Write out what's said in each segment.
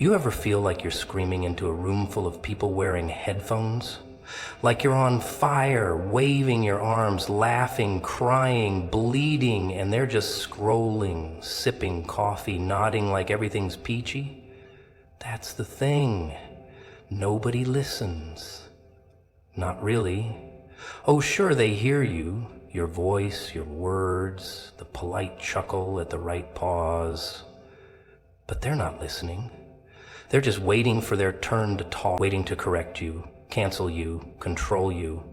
You ever feel like you're screaming into a room full of people wearing headphones? Like you're on fire, waving your arms, laughing, crying, bleeding, and they're just scrolling, sipping coffee, nodding like everything's peachy? That's the thing. Nobody listens. Not really. Oh, sure, they hear you, your voice, your words, the polite chuckle at the right pause. But they're not listening. They're just waiting for their turn to talk, waiting to correct you, cancel you, control you.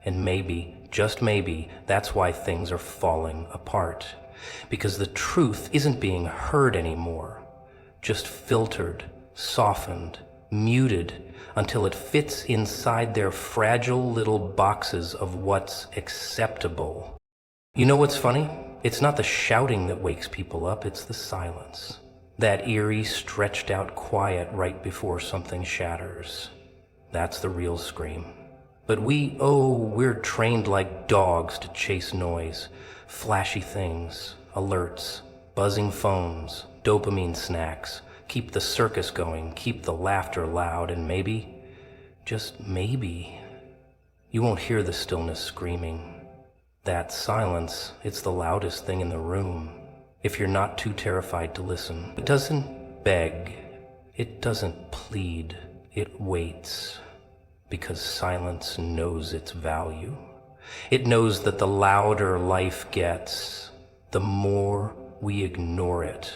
And maybe, just maybe, that's why things are falling apart. Because the truth isn't being heard anymore, just filtered, softened, muted, until it fits inside their fragile little boxes of what's acceptable. You know what's funny? It's not the shouting that wakes people up, it's the silence. That eerie, stretched out quiet right before something shatters. That's the real scream. But we're trained like dogs to chase noise, flashy things, alerts, buzzing phones, dopamine snacks, keep the circus going, keep the laughter loud, and maybe, just maybe, you won't hear the stillness screaming. That silence, it's the loudest thing in the room. If you're not too terrified to listen. It doesn't beg, it doesn't plead, it waits, because silence knows its value. It knows that the louder life gets, the more we ignore it,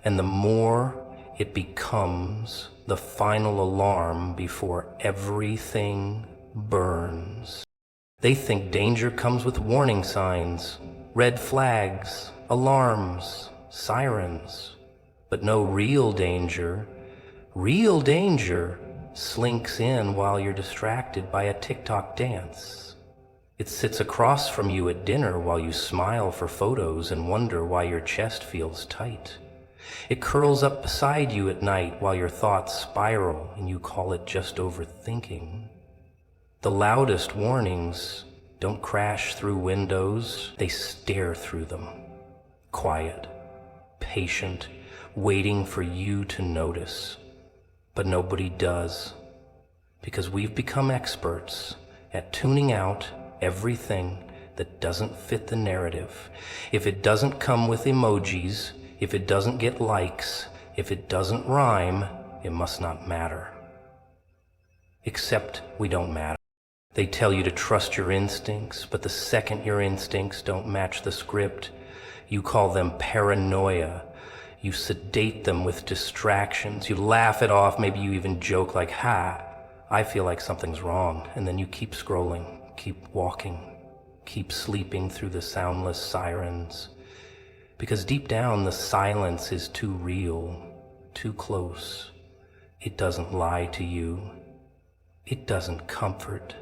and the more it becomes the final alarm before everything burns. They think danger comes with warning signs, red flags, alarms, sirens. But no, real danger slinks in while you're distracted by a TikTok dance. It sits across from you at dinner while you smile for photos and wonder why your chest feels tight. It curls up beside you at night while your thoughts spiral and you call it just overthinking. The loudest warnings don't crash through windows, they stare through them. Quiet, patient, waiting for you to notice. But nobody does, because we've become experts at tuning out everything that doesn't fit the narrative. If it doesn't come with emojis, if it doesn't get likes, if it doesn't rhyme, it must not matter. Except we don't matter. They tell you to trust your instincts, but the second your instincts don't match the script, you call them paranoia. You sedate them with distractions. You laugh it off. Maybe you even joke like, ha, I feel like something's wrong. And then you keep scrolling, keep walking, keep sleeping through the soundless sirens. Because deep down, the silence is too real, too close. It doesn't lie to you. It doesn't comfort.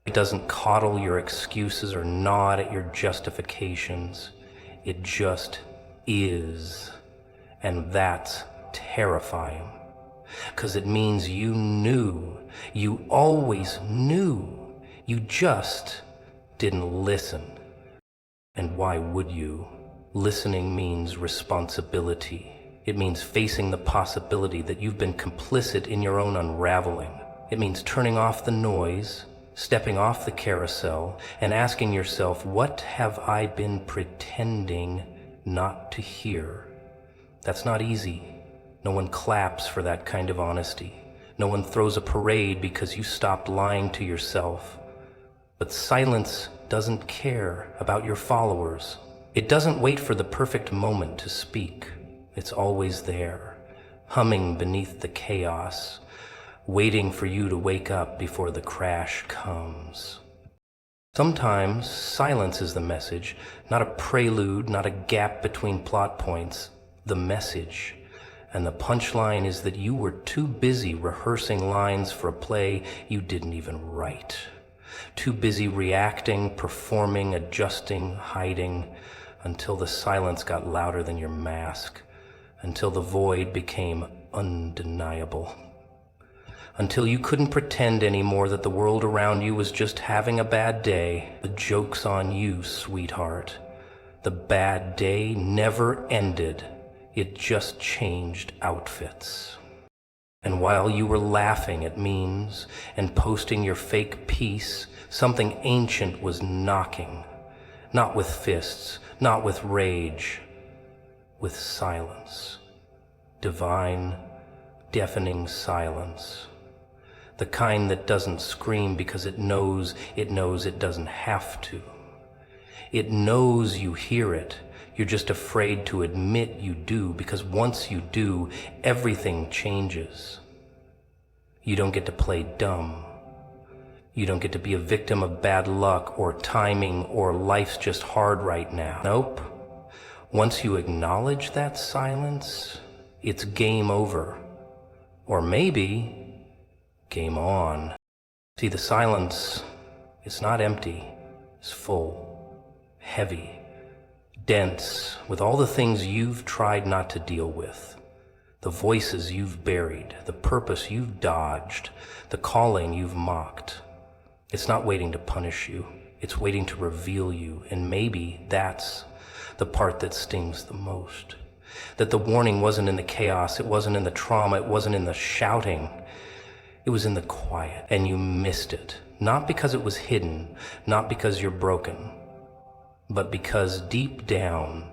It doesn't coddle your excuses or nod at your justifications. It just is. And that's terrifying. 'Cause it means you knew. You always knew. You just didn't listen. And why would you? Listening means responsibility. It means facing the possibility that you've been complicit in your own unraveling. It means turning off the noise, stepping off the carousel, and asking yourself, what have I been pretending not to hear? That's not easy. No one claps for that kind of honesty. No one throws a parade because you stopped lying to yourself. But silence doesn't care about your followers. It doesn't wait for the perfect moment to speak. It's always there, humming beneath the chaos, waiting for you to wake up before the crash comes. Sometimes silence is the message, not a prelude, not a gap between plot points, the message. And the punchline is that you were too busy rehearsing lines for a play you didn't even write. Too busy reacting, performing, adjusting, hiding, until the silence got louder than your mask, until the void became undeniable. Until you couldn't pretend anymore that the world around you was just having a bad day. The joke's on you, sweetheart. The bad day never ended. It just changed outfits. And while you were laughing at memes and posting your fake peace, something ancient was knocking, not with fists, not with rage, with silence. Divine, deafening silence. The kind that doesn't scream because it knows it doesn't have to. It knows you hear it. You're just afraid to admit you do, because once you do, everything changes. You don't get to play dumb. You don't get to be a victim of bad luck or timing or life's just hard right now. Nope. Once you acknowledge that silence, it's game over. Or maybe game on. See, the silence, it's not empty. It's full, heavy, dense, with all the things you've tried not to deal with, the voices you've buried, the purpose you've dodged, the calling you've mocked. It's not waiting to punish you. It's waiting to reveal you, and maybe that's the part that stings the most. That the warning wasn't in the chaos, it wasn't in the trauma, it wasn't in the shouting. It was in the quiet, and you missed it. Not because it was hidden, not because you're broken, but because deep down,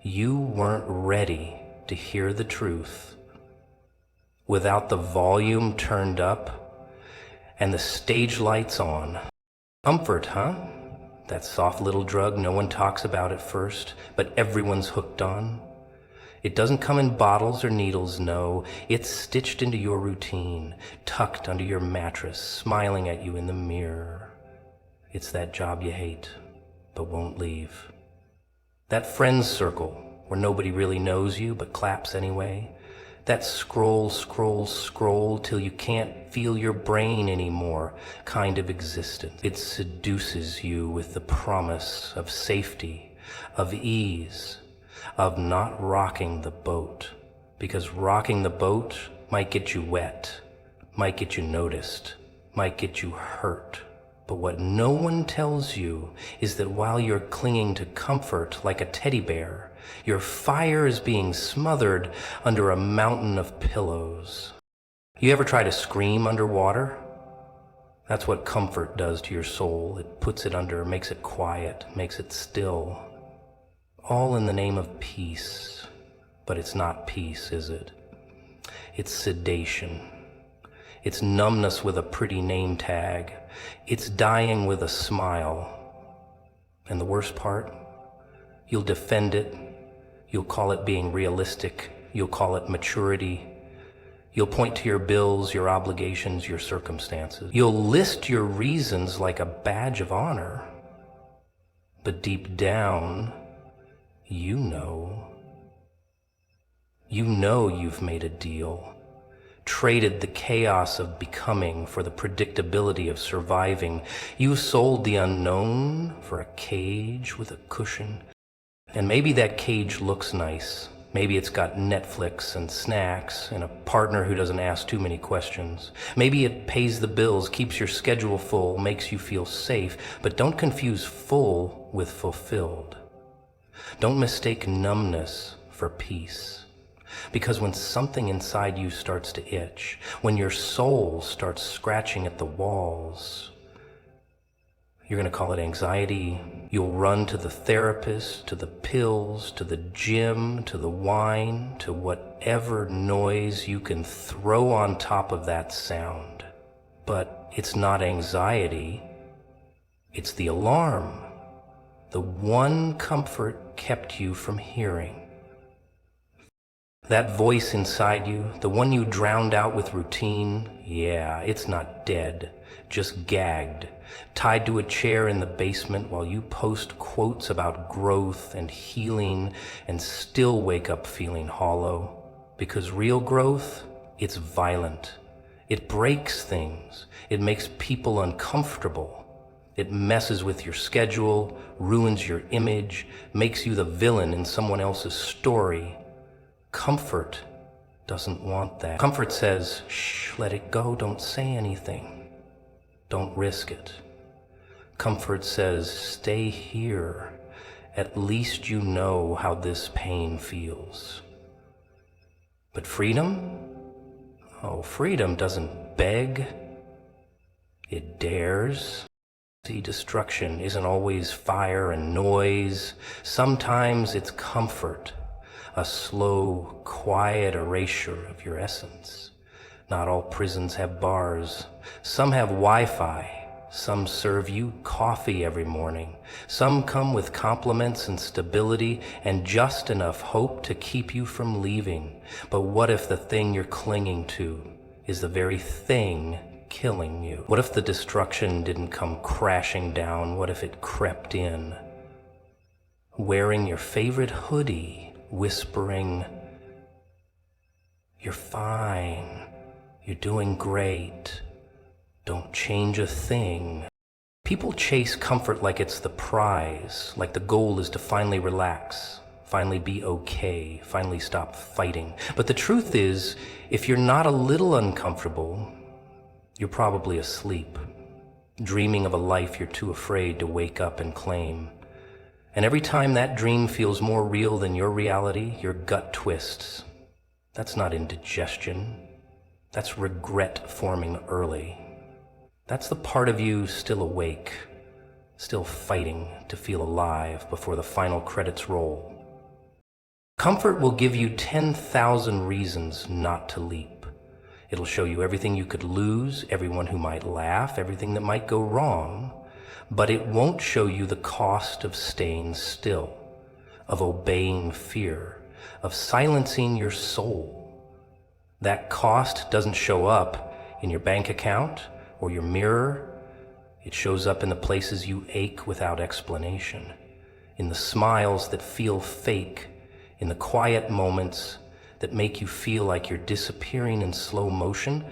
you weren't ready to hear the truth. Without the volume turned up and the stage lights on. Comfort, huh? That soft little drug no one talks about at first, but everyone's hooked on. It doesn't come in bottles or needles, no. It's stitched into your routine, tucked under your mattress, smiling at you in the mirror. It's that job you hate, but won't leave. That friends circle where nobody really knows you but claps anyway. That scroll till you can't feel your brain anymore kind of existence. It seduces you with the promise of safety, of ease, of not rocking the boat. Because rocking the boat might get you wet, might get you noticed, might get you hurt. But what no one tells you is that while you're clinging to comfort like a teddy bear, your fire is being smothered under a mountain of pillows. You ever try to scream underwater? That's what comfort does to your soul. It puts it under, makes it quiet, makes it still. All in the name of peace. But it's not peace, is it? It's sedation. It's numbness with a pretty name tag. It's dying with a smile. And the worst part? You'll defend it. You'll call it being realistic. You'll call it maturity. You'll point to your bills, your obligations, your circumstances. You'll list your reasons like a badge of honor. But deep down, you know you've made a deal. Traded the chaos of becoming for the predictability of surviving. You sold the unknown for a cage with a cushion. And maybe that cage looks nice. Maybe it's got Netflix and snacks and a partner who doesn't ask too many questions. Maybe it pays the bills, keeps your schedule full, makes you feel safe. But don't confuse full with fulfilled. Don't mistake numbness for peace. Because when something inside you starts to itch, when your soul starts scratching at the walls, you're going to call it anxiety. You'll run to the therapist, to the pills, to the gym, to the wine, to whatever noise you can throw on top of that sound. But it's not anxiety. It's the alarm. The one comfort kept you from hearing. That voice inside you, the one you drowned out with routine, yeah, it's not dead, just gagged, tied to a chair in the basement while you post quotes about growth and healing and still wake up feeling hollow. Because real growth, it's violent. It breaks things. It makes people uncomfortable. It messes with your schedule, ruins your image, makes you the villain in someone else's story. Comfort doesn't want that. Comfort says, shh, let it go, don't say anything. Don't risk it. Comfort says, stay here. At least you know how this pain feels. But freedom? Oh, freedom doesn't beg, it dares. See, destruction isn't always fire and noise. Sometimes it's comfort, a slow, quiet erasure of your essence. Not all prisons have bars. Some have Wi-Fi. Some serve you coffee every morning. Some come with compliments and stability and just enough hope to keep you from leaving. But what if the thing you're clinging to is the very thing killing you? What if the destruction didn't come crashing down? What if it crept in, wearing your favorite hoodie, whispering, "You're fine, you're doing great, don't change a thing"? People chase comfort like it's the prize, like the goal is to finally relax, finally be okay, finally stop fighting. But the truth is, if you're not a little uncomfortable, you're probably asleep, dreaming of a life you're too afraid to wake up and claim. And every time that dream feels more real than your reality, your gut twists. That's not indigestion. That's regret forming early. That's the part of you still awake, still fighting to feel alive before the final credits roll. Comfort will give you 10,000 reasons not to leap. It'll show you everything you could lose, everyone who might laugh, everything that might go wrong, but it won't show you the cost of staying still, of obeying fear, of silencing your soul. That cost doesn't show up in your bank account or your mirror. It shows up in the places you ache without explanation, in the smiles that feel fake, in the quiet moments that make you feel like you're disappearing in slow motion.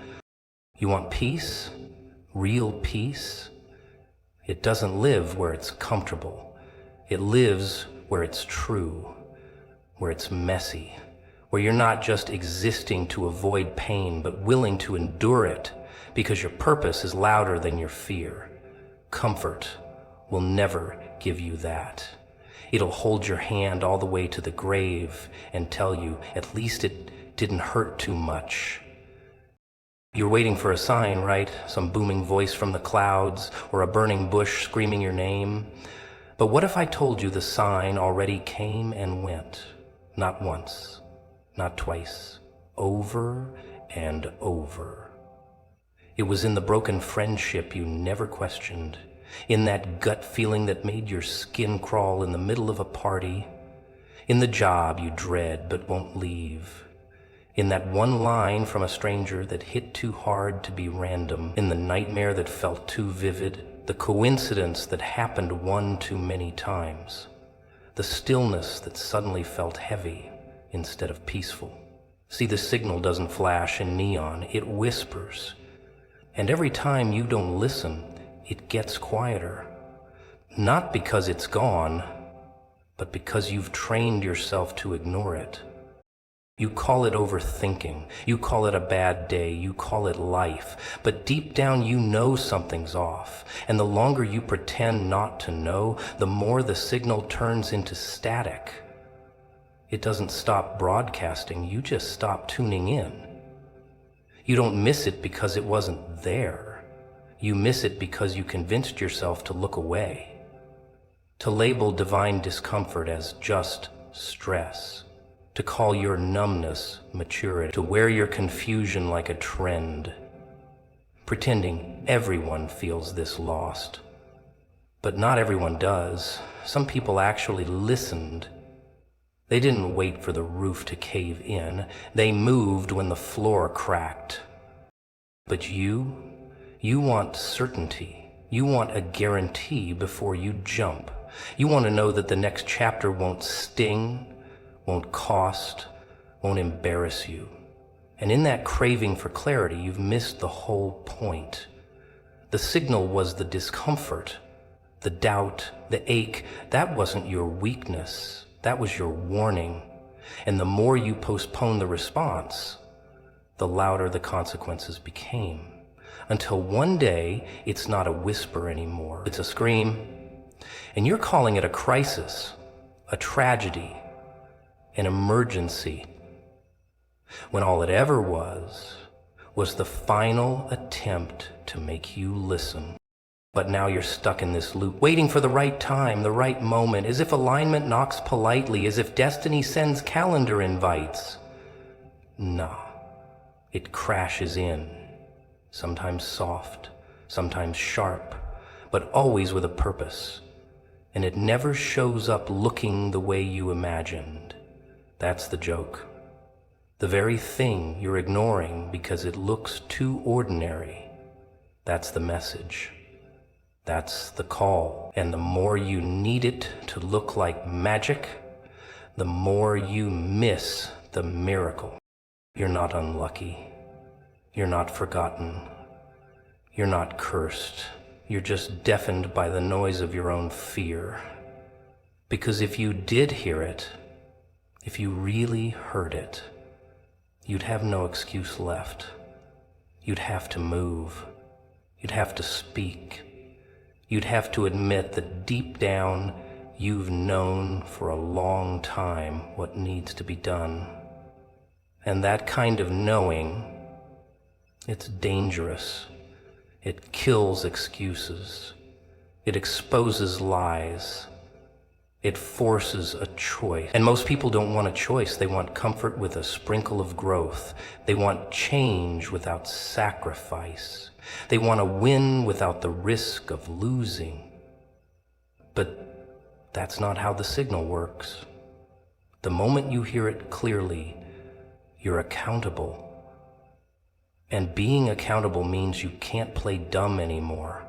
You want peace? Real peace? It doesn't live where it's comfortable. It lives where it's true, where it's messy, where you're not just existing to avoid pain, but willing to endure it because your purpose is louder than your fear. Comfort will never give you that. It'll hold your hand all the way to the grave and tell you, at least it didn't hurt too much. You're waiting for a sign, right? Some booming voice from the clouds or a burning bush screaming your name. But what if I told you the sign already came and went? Not once, not twice, over and over. It was in the broken friendship you never questioned, in that gut feeling that made your skin crawl in the middle of a party, in the job you dread but won't leave, in that one line from a stranger that hit too hard to be random, in the nightmare that felt too vivid, the coincidence that happened one too many times, the stillness that suddenly felt heavy instead of peaceful. See, the signal doesn't flash in neon, it whispers. And every time you don't listen, it gets quieter. Not because it's gone, but because you've trained yourself to ignore it. You call it overthinking, you call it a bad day, you call it life, but deep down you know something's off, and the longer you pretend not to know, the more the signal turns into static. It doesn't stop broadcasting, you just stop tuning in. You don't miss it because it wasn't there. You miss it because you convinced yourself to look away, to label divine discomfort as just stress, to call your numbness maturity, to wear your confusion like a trend, pretending everyone feels this lost. But not everyone does. Some people actually listened. They didn't wait for the roof to cave in. They moved when the floor cracked. But you want certainty. You want a guarantee before you jump. You want to know that the next chapter won't sting, won't cost, won't embarrass you. And in that craving for clarity, you've missed the whole point. The signal was the discomfort, the doubt, the ache. That wasn't your weakness. That was your warning. And the more you postponed the response, the louder the consequences became. Until one day, it's not a whisper anymore. It's a scream. And you're calling it a crisis, a tragedy, an emergency, when all it ever was was the final attempt to make you listen. But now you're stuck in this loop, waiting for the right time, the right moment, as if alignment knocks politely, as if destiny sends calendar invites. Nah, it crashes in, sometimes soft, sometimes sharp, but always with a purpose. And it never shows up looking the way you imagined. That's the joke. The very thing you're ignoring because it looks too ordinary. That's the message. That's the call. And the more you need it to look like magic, the more you miss the miracle. You're not unlucky. You're not forgotten. You're not cursed. You're just deafened by the noise of your own fear. Because if you did hear it, if you really heard it, you'd have no excuse left. You'd have to move. You'd have to speak. You'd have to admit that deep down, you've known for a long time what needs to be done. And that kind of knowing, it's dangerous. It kills excuses. It exposes lies. It forces a choice. And most people don't want a choice. They want comfort with a sprinkle of growth. They want change without sacrifice. They want to win without the risk of losing. But that's not how the signal works. The moment you hear it clearly, you're accountable. And being accountable means you can't play dumb anymore.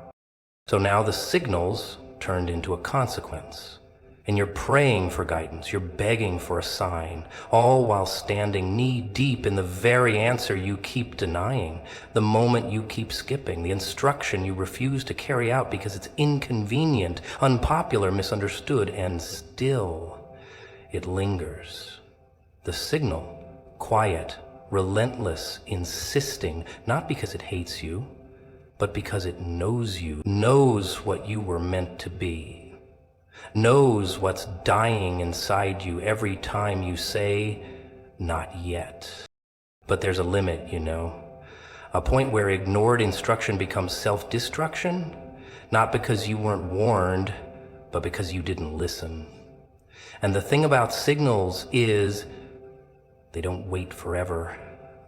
So now the signal's turned into a consequence. And you're praying for guidance, you're begging for a sign, all while standing knee-deep in the very answer you keep denying, the moment you keep skipping, the instruction you refuse to carry out because it's inconvenient, unpopular, misunderstood, and still it lingers. The signal, quiet, relentless, insisting, not because it hates you, but because it knows you, knows what you were meant to be. Knows what's dying inside you every time you say, not yet. But there's a limit, you know. A point where ignored instruction becomes self-destruction, not because you weren't warned, but because you didn't listen. And the thing about signals is, they don't wait forever.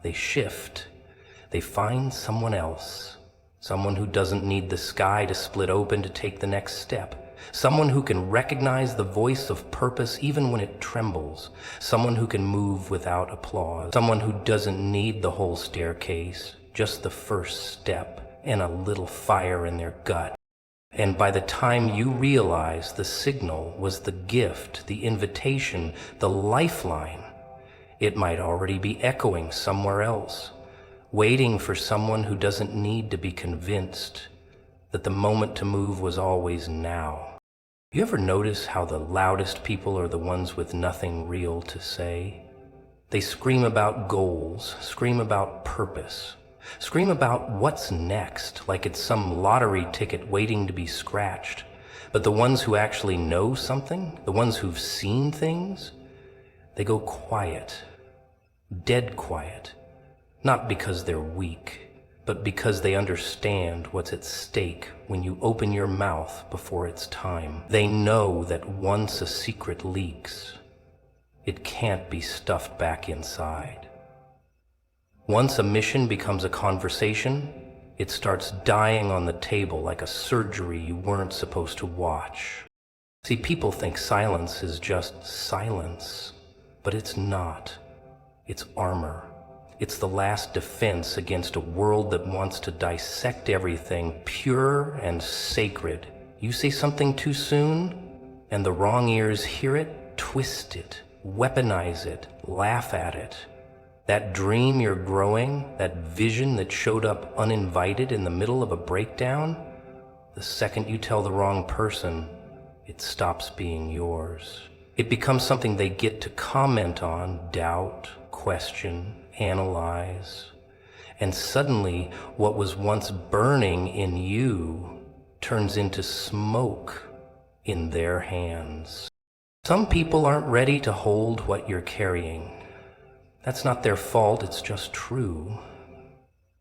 They shift. They find someone else. Someone who doesn't need the sky to split open to take the next step. Someone who can recognize the voice of purpose even when it trembles. Someone who can move without applause. Someone who doesn't need the whole staircase, just the first step and a little fire in their gut. And by the time you realize the signal was the gift, the invitation, the lifeline, it might already be echoing somewhere else, waiting for someone who doesn't need to be convinced that the moment to move was always now. You ever notice how the loudest people are the ones with nothing real to say? They scream about goals, scream about purpose, scream about what's next, like it's some lottery ticket waiting to be scratched. But the ones who actually know something, the ones who've seen things, they go quiet, dead quiet, not because they're weak, but because they understand what's at stake when you open your mouth before it's time. They know that once a secret leaks, it can't be stuffed back inside. Once a mission becomes a conversation, it starts dying on the table like a surgery you weren't supposed to watch. See, people think silence is just silence, but it's not. It's armor. It's the last defense against a world that wants to dissect everything pure and sacred. You say something too soon, and the wrong ears hear it, twist it, weaponize it, laugh at it. That dream you're growing, that vision that showed up uninvited in the middle of a breakdown, the second you tell the wrong person, it stops being yours. It becomes something they get to comment on, doubt, question, analyze, and suddenly what was once burning in you turns into smoke in their hands. Some people aren't ready to hold what you're carrying. That's not their fault, it's just true.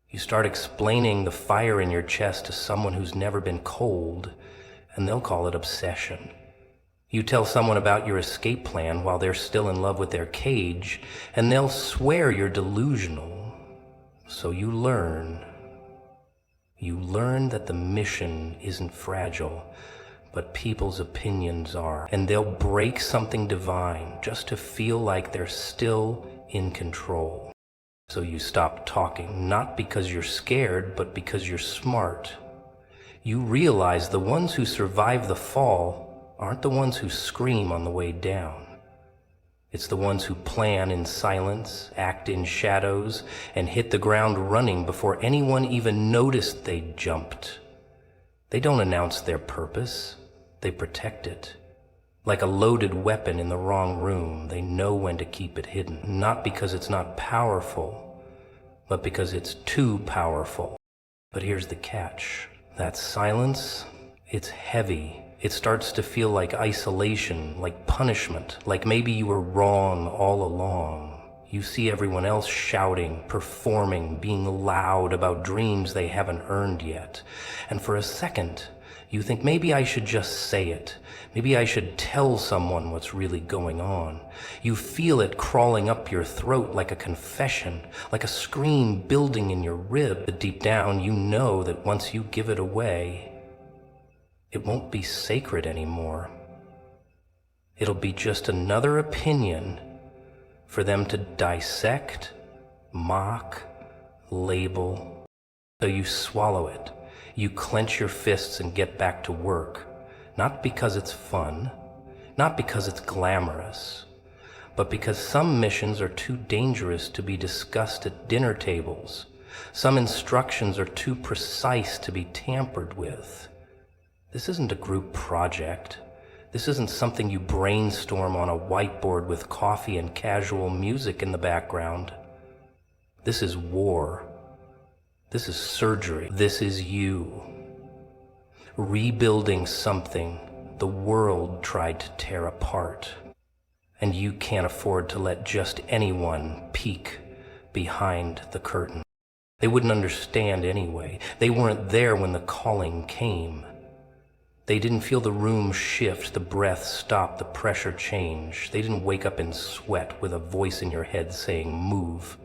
You start explaining the fire in your chest to someone who's never been cold, and they'll call it obsession. You tell someone about your escape plan while they're still in love with their cage, and they'll swear you're delusional. So you learn that the mission isn't fragile, but people's opinions are. And they'll break something divine just to feel like they're still in control. So you stop talking, not because you're scared, but because you're smart. You realize the ones who survive the fall aren't the ones who scream on the way down. It's the ones who plan in silence, act in shadows, and hit the ground running before anyone even noticed they jumped. They don't announce their purpose, they protect it. Like a loaded weapon in the wrong room, they know when to keep it hidden. Not because it's not powerful, but because it's too powerful. But here's the catch. That silence, it's heavy. It starts to feel like isolation, like punishment, like maybe you were wrong all along. You see everyone else shouting, performing, being loud about dreams they haven't earned yet. And for a second, you think maybe I should just say it. Maybe I should tell someone what's really going on. You feel it crawling up your throat like a confession, like a scream building in your rib. But deep down, you know that once you give it away, it won't be sacred anymore. It'll be just another opinion for them to dissect, mock, label. So you swallow it. You clench your fists and get back to work. Not because it's fun, not because it's glamorous, but because some missions are too dangerous to be discussed at dinner tables. Some instructions are too precise to be tampered with. This isn't a group project. This isn't something you brainstorm on a whiteboard with coffee and casual music in the background. This is war. This is surgery. This is you. Rebuilding something the world tried to tear apart. And you can't afford to let just anyone peek behind the curtain. They wouldn't understand anyway. They weren't there when the calling came. They didn't feel the room shift, the breath stop, the pressure change. They didn't wake up in sweat with a voice in your head saying, move.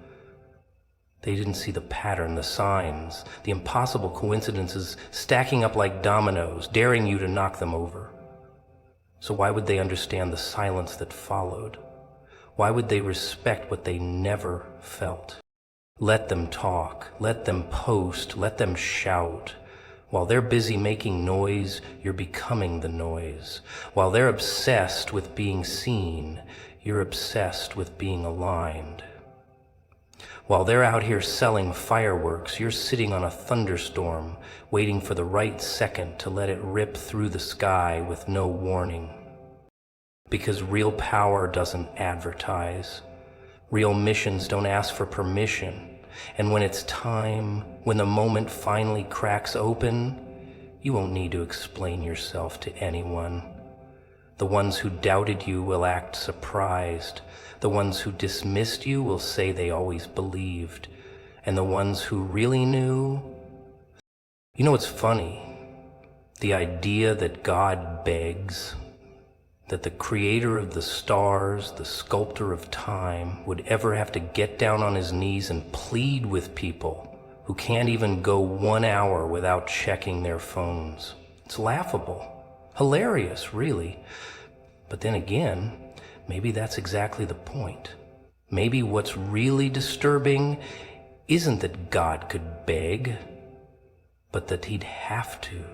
They didn't see the pattern, the signs, the impossible coincidences stacking up like dominoes, daring you to knock them over. So why would they understand the silence that followed? Why would they respect what they never felt? Let them talk, let them post, let them shout. While they're busy making noise, you're becoming the noise. While they're obsessed with being seen, you're obsessed with being aligned. While they're out here selling fireworks, you're sitting on a thunderstorm, waiting for the right second to let it rip through the sky with no warning. Because real power doesn't advertise. Real missions don't ask for permission. And when it's time, when the moment finally cracks open, you won't need to explain yourself to anyone. The ones who doubted you will act surprised. The ones who dismissed you will say they always believed. And the ones who really knew... You know what's funny? The idea that God begs, that the creator of the stars, the sculptor of time, would ever have to get down on his knees and plead with people who can't even go 1 hour without checking their phones. It's laughable. Hilarious, really. But then again, maybe that's exactly the point. Maybe what's really disturbing isn't that God could beg, but that he'd have to.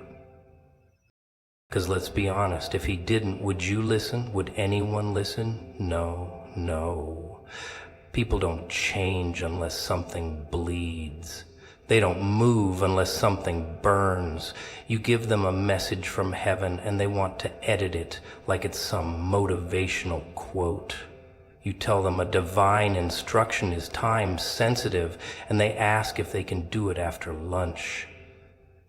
Because let's be honest, if he didn't, would you listen? Would anyone listen? No. People don't change unless something bleeds. They don't move unless something burns. You give them a message from heaven and they want to edit it like it's some motivational quote. You tell them a divine instruction is time sensitive and they ask if they can do it after lunch.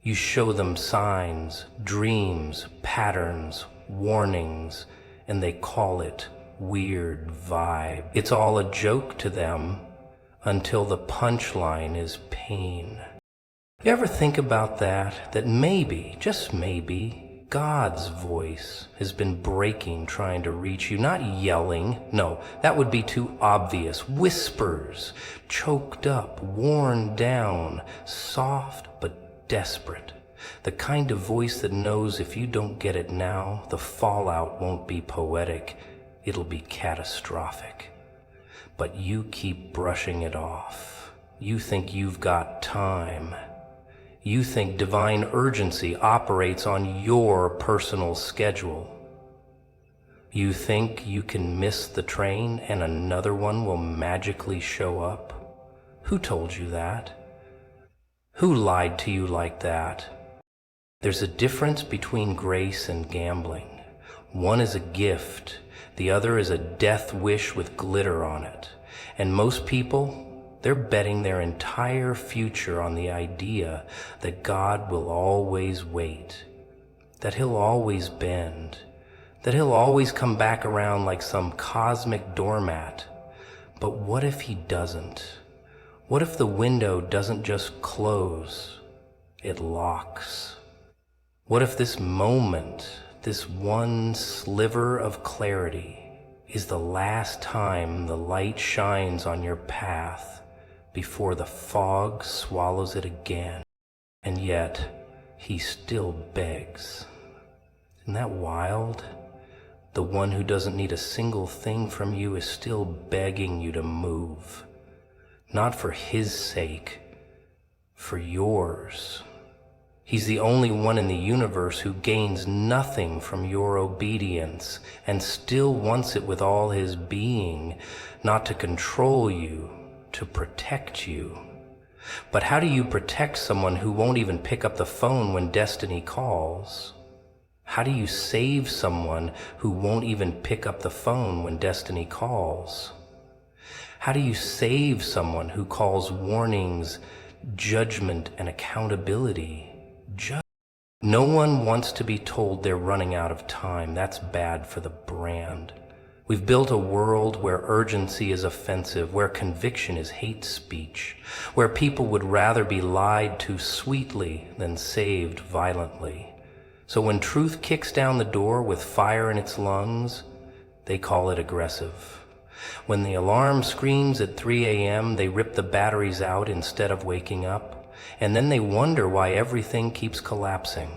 You show them signs, dreams, patterns, warnings, and they call it weird vibe. It's all a joke to them, until the punchline is pain. You ever think about that? That maybe, just maybe, God's voice has been breaking trying to reach you, not yelling. No, that would be too obvious. Whispers, choked up, worn down, soft but desperate. The kind of voice that knows if you don't get it now, the fallout won't be poetic, it'll be catastrophic. But you keep brushing it off. You think you've got time. You think divine urgency operates on your personal schedule. You think you can miss the train and another one will magically show up? Who told you that? Who lied to you like that? There's a difference between grace and gambling. One is a gift, the other is a death wish with glitter on it. And most people, they're betting their entire future on the idea that God will always wait, that He'll always bend, that He'll always come back around like some cosmic doormat. But what if He doesn't? What if the window doesn't just close, it locks? What if this moment, this one sliver of clarity, is the last time the light shines on your path before the fog swallows it again? And yet, He still begs. Isn't that wild? The one who doesn't need a single thing from you is still begging you to move. Not for His sake, for yours. He's the only one in the universe who gains nothing from your obedience and still wants it with all his being, not to control you, to protect you. But how do you protect someone who won't even pick up the phone when destiny calls? How do you save someone who won't even pick up the phone when destiny calls? How do you save someone who calls warnings, judgment, and accountability? No one wants to be told they're running out of time. That's bad for the brand. We've built a world where urgency is offensive, where conviction is hate speech, where people would rather be lied to sweetly than saved violently. So when truth kicks down the door with fire in its lungs, they call it aggressive. When the alarm screams at 3 a.m., they rip the batteries out instead of waking up. And then they wonder why everything keeps collapsing.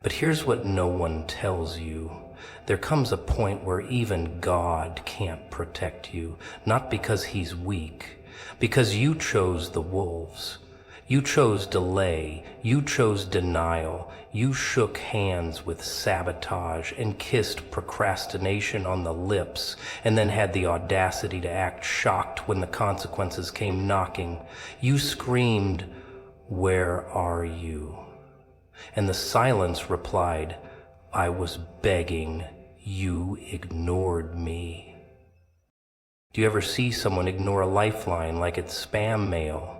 But here's what no one tells you. There comes a point where even God can't protect you, not because He's weak, because you chose the wolves. You chose delay, you chose denial, you shook hands with sabotage and kissed procrastination on the lips, and then had the audacity to act shocked when the consequences came knocking. You screamed, "Where are you?" And the silence replied, "I was begging, you ignored me." Do you ever see someone ignore a lifeline like it's spam mail?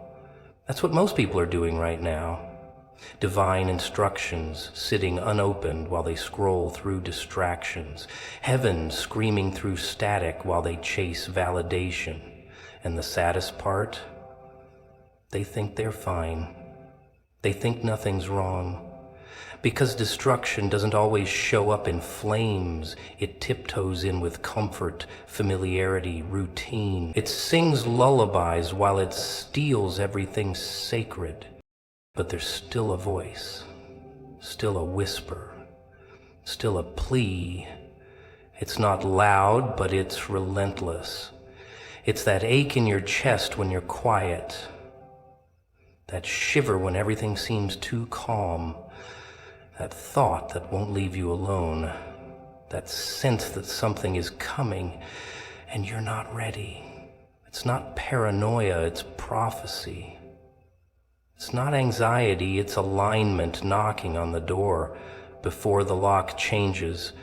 That's what most people are doing right now. Divine instructions sitting unopened while they scroll through distractions. Heaven screaming through static while they chase validation. And the saddest part? They think they're fine. They think nothing's wrong. Because destruction doesn't always show up in flames, it tiptoes in with comfort, familiarity, routine. It sings lullabies while it steals everything sacred. But there's still a voice, still a whisper, still a plea. It's not loud, but it's relentless. It's that ache in your chest when you're quiet, that shiver when everything seems too calm, that thought that won't leave you alone, that sense that something is coming and you're not ready. It's not paranoia, it's prophecy. It's not anxiety, it's alignment knocking on the door before the lock changes.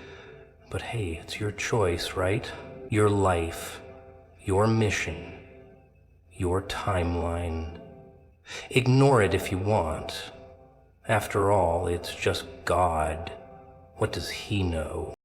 But hey, it's your choice, right? Your life, your mission, your timeline. Ignore it if you want. After all, it's just God. What does He know?